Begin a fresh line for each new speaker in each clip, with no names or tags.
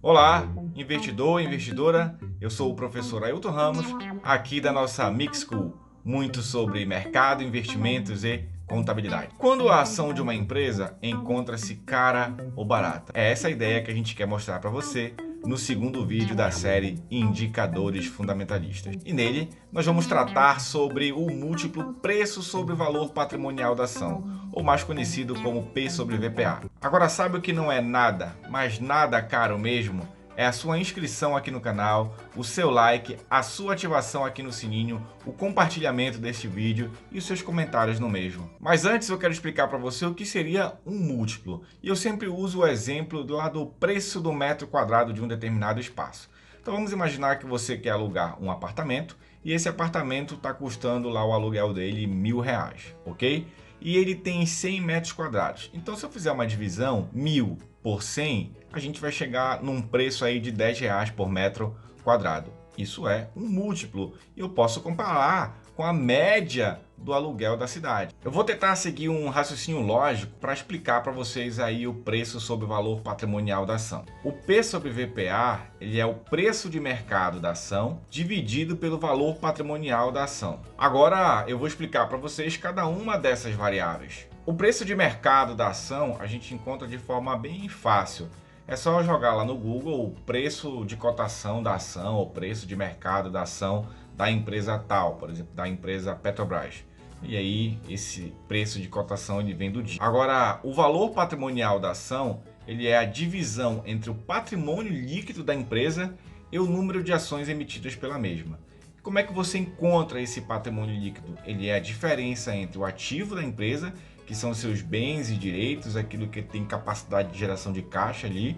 Olá, investidor e investidora, eu sou o professor Ailton Ramos, aqui da nossa Mix School, muito sobre mercado, investimentos e contabilidade. Quando a ação de uma empresa encontra-se cara ou barata? É essa a ideia que a gente quer mostrar para você no segundo vídeo da série Indicadores Fundamentalistas. E nele, nós vamos tratar sobre o múltiplo preço sobre o valor patrimonial da ação, ou mais conhecido como P sobre VPA. Agora, sabe o que não é nada, mas nada caro mesmo? É a sua inscrição aqui no canal, o seu like, a sua ativação aqui no sininho, o compartilhamento deste vídeo e os seus comentários no mesmo. Mas antes eu quero explicar para você o que seria um múltiplo. E eu sempre uso o exemplo lá do preço do metro quadrado de um determinado espaço. Então vamos imaginar que você quer alugar um apartamento e esse apartamento está custando lá o aluguel dele R$1.000, ok? E ele tem 100 metros quadrados. Então se eu fizer uma divisão, 1.000 por 100, a gente vai chegar num preço aí de R$10 por metro quadrado. Isso é um múltiplo e eu posso comparar com a média do aluguel da cidade. Eu vou tentar seguir um raciocínio lógico para explicar para vocês aí o preço sobre o valor patrimonial da ação. O P sobre VPA, ele é o preço de mercado da ação dividido pelo valor patrimonial da ação. Agora eu vou explicar para vocês cada uma dessas variáveis. O preço de mercado da ação a gente encontra de forma bem fácil. É só jogar lá no Google o preço de cotação da ação, ou preço de mercado da ação da empresa tal, por exemplo, da empresa Petrobras. E aí esse preço de cotação ele vem do dia. Agora, o valor patrimonial da ação, ele é a divisão entre o patrimônio líquido da empresa e o número de ações emitidas pela mesma. Como é que você encontra esse patrimônio líquido? Ele é a diferença entre o ativo da empresa, que são seus bens e direitos, aquilo que tem capacidade de geração de caixa ali,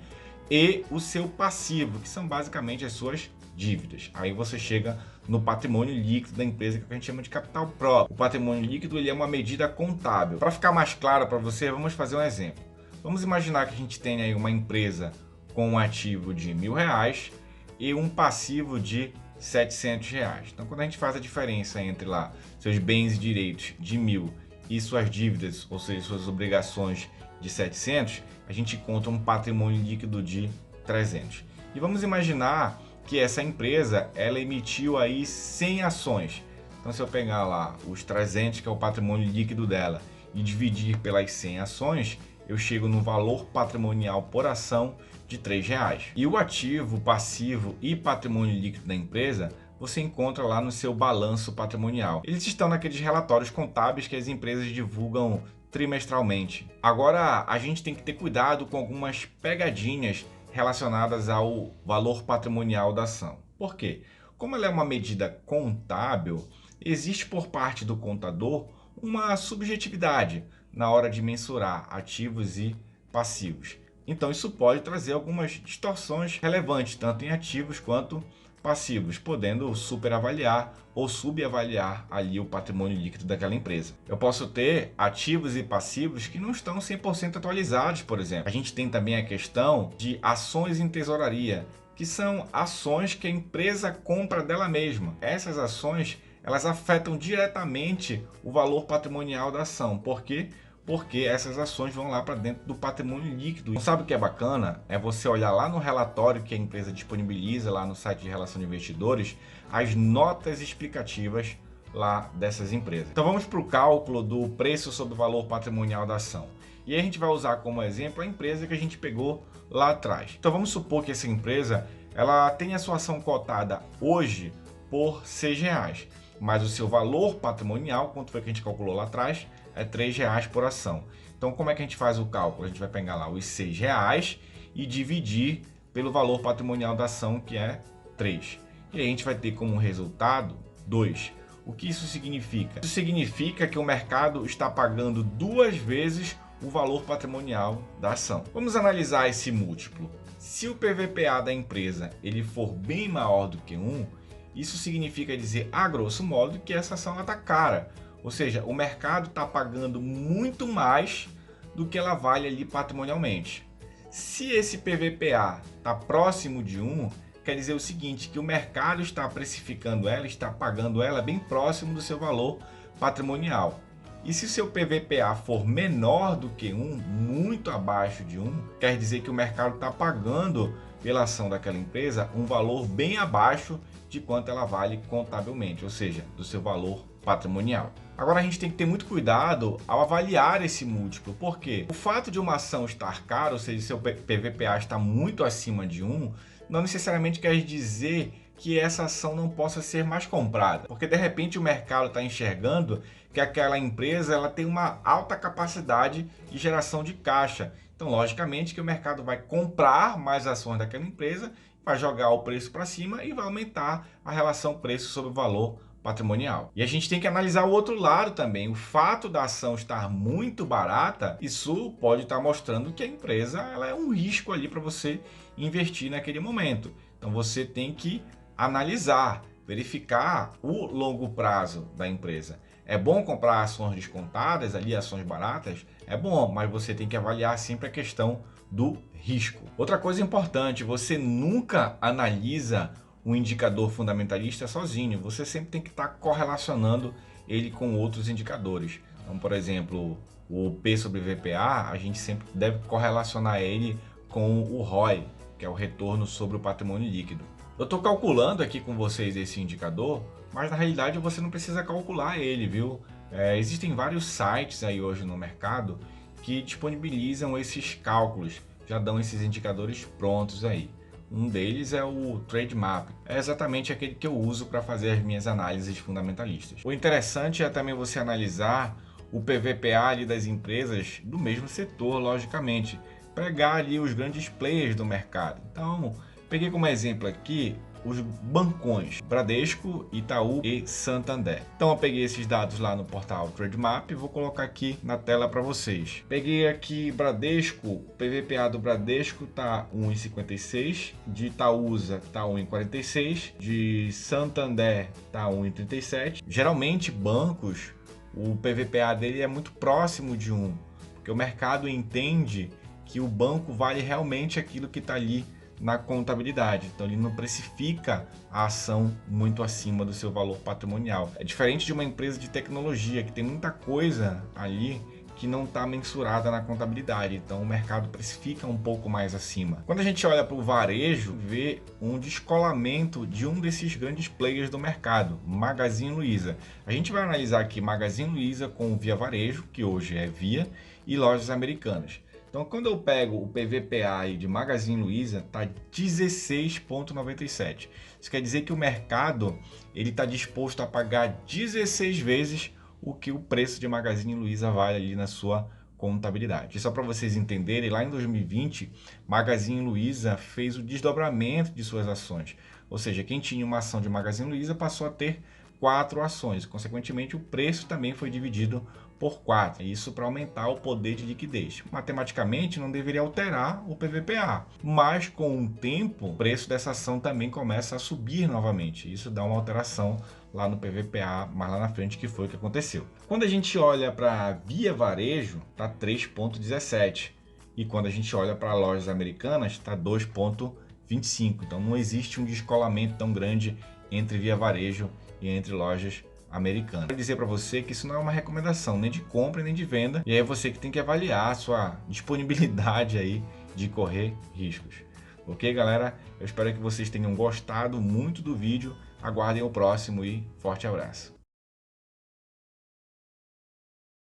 e o seu passivo, que são basicamente as suas dívidas. Aí você chega no patrimônio líquido da empresa, que a gente chama de capital próprio. O patrimônio líquido ele é uma medida contábil. Para ficar mais claro para você, vamos fazer um exemplo. Vamos imaginar que a gente tem aí uma empresa com um ativo de R$1.000 e um passivo de R$700. Então, quando a gente faz a diferença entre lá seus bens e direitos de 1.000 e suas dívidas, ou seja, suas obrigações de 700, a gente encontra um patrimônio líquido de 300. E vamos imaginar que essa empresa ela emitiu aí 100 ações. Então, se eu pegar lá os 300, que é o patrimônio líquido dela, e dividir pelas 100 ações, eu chego no valor patrimonial por ação de R$3. E o ativo, passivo e patrimônio líquido da empresa você encontra lá no seu balanço patrimonial. Eles estão naqueles relatórios contábeis que as empresas divulgam trimestralmente. Agora, a gente tem que ter cuidado com algumas pegadinhas relacionadas ao valor patrimonial da ação. Por quê? Como ela é uma medida contábil, existe por parte do contador uma subjetividade na hora de mensurar ativos e passivos. Então isso pode trazer algumas distorções relevantes, tanto em ativos quanto passivos, podendo superavaliar ou subavaliar ali o patrimônio líquido daquela empresa. Eu posso ter ativos e passivos que não estão 100% atualizados, por exemplo. A gente tem também a questão de ações em tesouraria, que são ações que a empresa compra dela mesma. Essas ações, elas afetam diretamente o valor patrimonial da ação. Por quê? Porque essas ações vão lá para dentro do patrimônio líquido. Então, sabe o que é bacana? É você olhar lá no relatório que a empresa disponibiliza lá no site de relação de investidores, as notas explicativas lá dessas empresas. Então vamos para o cálculo do preço sobre o valor patrimonial da ação. E aí a gente vai usar como exemplo a empresa que a gente pegou lá atrás. Então vamos supor que essa empresa ela tem a sua ação cotada hoje por R$6, mas o seu valor patrimonial, quanto foi que a gente calculou lá atrás, é R$3 por ação. Então como é que a gente faz o cálculo? A gente vai pegar lá os R$6 e dividir pelo valor patrimonial da ação, que é 3. E aí a gente vai ter como resultado 2. O que isso significa? Isso significa que o mercado está pagando 2 vezes o valor patrimonial da ação. Vamos analisar esse múltiplo. Se o PVPA da empresa ele for bem maior do que 1, isso significa dizer, a grosso modo, que essa ação está cara. Ou seja, o mercado está pagando muito mais do que ela vale ali patrimonialmente. Se esse PVPA está próximo de 1, quer dizer o seguinte, que o mercado está precificando ela, está pagando ela bem próximo do seu valor patrimonial. E se o seu PVPA for menor do que 1, muito abaixo de 1, quer dizer que o mercado está pagando pela ação daquela empresa um valor bem abaixo de quanto ela vale contabilmente, ou seja, do seu valor patrimonial. Agora a gente tem que ter muito cuidado ao avaliar esse múltiplo, porque o fato de uma ação estar cara, ou seja, seu PVPA está muito acima de 1, não necessariamente quer dizer que essa ação não possa ser mais comprada, porque de repente o mercado está enxergando que aquela empresa ela tem uma alta capacidade de geração de caixa. Então, logicamente que o mercado vai comprar mais ações daquela empresa, vai jogar o preço para cima e vai aumentar a relação preço sobre valor patrimonial. E a gente tem que analisar o outro lado também. O fato da ação estar muito barata, isso pode estar mostrando que a empresa ela é um risco ali para você investir naquele momento. Então você tem que analisar, verificar o longo prazo da empresa. É bom comprar ações descontadas, ali ações baratas? É bom, mas você tem que avaliar sempre a questão do risco. Outra coisa importante, você nunca analisa um indicador fundamentalista sozinho, você sempre tem que estar correlacionando ele com outros indicadores. Então, por exemplo, o P sobre VPA, a gente sempre deve correlacionar ele com o ROI, que é o retorno sobre o patrimônio líquido. Eu estou calculando aqui com vocês esse indicador, mas na realidade você não precisa calcular ele, viu? Existem vários sites aí hoje no mercado que disponibilizam esses cálculos, já dão esses indicadores prontos aí. Um deles é o Trademap, é exatamente aquele que eu uso para fazer as minhas análises fundamentalistas. O interessante é também você analisar o PVPA ali das empresas do mesmo setor, logicamente, pegar ali os grandes players do mercado. Então, peguei como exemplo aqui os bancões Bradesco, Itaú e Santander. Então eu peguei esses dados lá no portal Trademap e vou colocar aqui na tela para vocês. Peguei aqui Bradesco, o PVPA do Bradesco tá 1,56, de Itaúsa tá 1,46, de Santander tá 1,37. Geralmente bancos, o PVPA dele é muito próximo de 1, porque o mercado entende que o banco vale realmente aquilo que está ali na contabilidade, então ele não precifica a ação muito acima do seu valor patrimonial. É diferente de uma empresa de tecnologia que tem muita coisa ali que não está mensurada na contabilidade, então o mercado precifica um pouco mais acima. Quando a gente olha para o varejo, vê um descolamento de um desses grandes players do mercado, Magazine Luiza. A gente vai analisar aqui Magazine Luiza com Via Varejo, que hoje é Via, e Lojas Americanas. Então, quando eu pego o PVPA aí de Magazine Luiza, está 16,97. Isso quer dizer que o mercado está disposto a pagar 16 vezes o que o preço de Magazine Luiza vale ali na sua contabilidade. E só para vocês entenderem, lá em 2020, Magazine Luiza fez o desdobramento de suas ações. Ou seja, quem tinha uma ação de Magazine Luiza passou a ter 4 ações. Consequentemente, o preço também foi dividido por 4. Isso para aumentar o poder de liquidez. Matematicamente, não deveria alterar o PVPA, mas com o tempo, o preço dessa ação também começa a subir novamente. Isso dá uma alteração lá no PVPA, mais lá na frente, que foi o que aconteceu. Quando a gente olha para Via Varejo, está 3,17. E quando a gente olha para Lojas Americanas, está 2,25. Então não existe um descolamento tão grande entre Via Varejo e entre Lojas Americanas. Quero dizer para você que isso não é uma recomendação nem de compra nem de venda, e aí é você que tem que avaliar a sua disponibilidade aí de correr riscos. Ok, galera? Eu espero que vocês tenham gostado muito do vídeo. Aguardem o próximo e forte abraço.